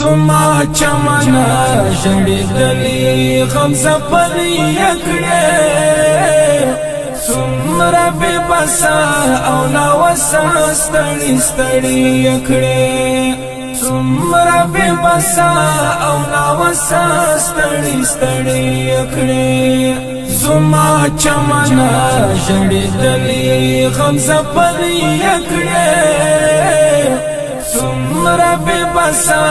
زما چمنا شړې دلی غم زپلی کړې څومره بے بسا او نا وسا ستړي ستړي کړې څومره بے بسا او نا وسا ستړي ستړي کړې زما چمنا شړې دلی غم زپلی کړې څومره بے بسا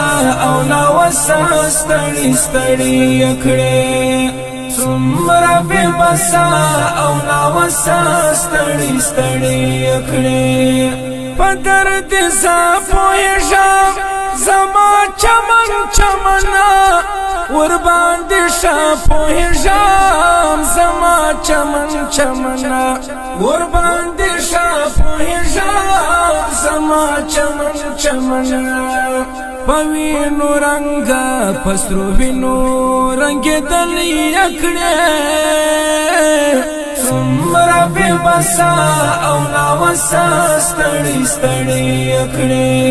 او نا وسا ستړي ستړي کړې څومره بے بسا او نا وسا ستړي ستړي کړې په درد زه پوهېږم زما چمن چمنا ور باندې ښه پوهېږم زما چمن چمنا ور باندې ښه پوهېږم زما چمن چمنا پوینو رنگ پسرو وینو رنگ دلی کړې څومره بے بسا او نا وسا ستړي ستړي کړې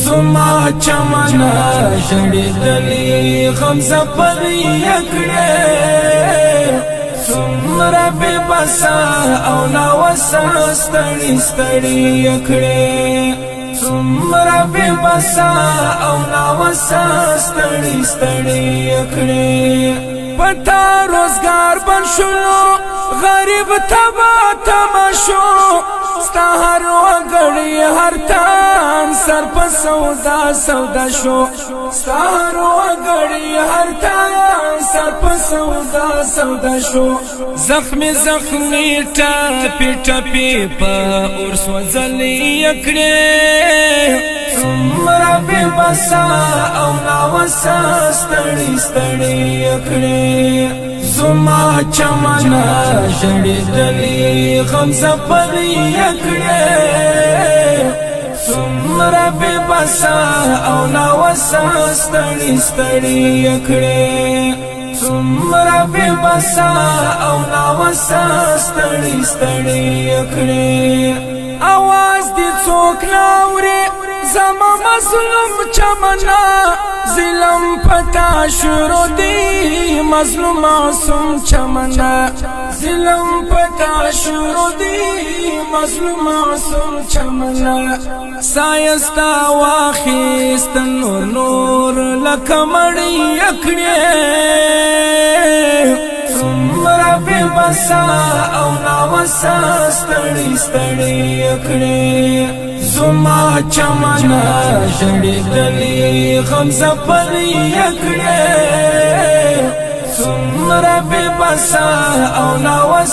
زما چمنا شړې دلی غم زپلی کړې څومره بے بسا او نا وسا ستړي ستړي کړې څومره بے بسا او نا وسا ستړي ستړي کړې پتا روزگار بن شلو غریب تبا تماشو ستا هر وګړی هر تان سر په سودا سودا شو ستا هر وګړی هر تان سر په سودا سودا شو زخمی زخمی ټپی ټپی په اور سوځلې کړې څومره بے بسا او نا وسا ستړي ستړي کړې زما چمنا شړې دلی غم زپلی کړې څومره بے بسا او نا وسا ستړي ستړي کړې څومره بے بسا او نا وسا ستړي ستړي کړې आवाज دې څوک ناوري زما مظلوم چمنا ظلم پتا شروع دی مظلوم معصوم چمنا ظلم پتا شروع دی مظلوم معصوم چمنا سایستا واخیست نور نور لکمړی کړې څومره بے بسا او نا وسا ستړي ستړي کړې زما چمنا شړې دلی غم زپلی کړې څومره بے بسا او نا وسا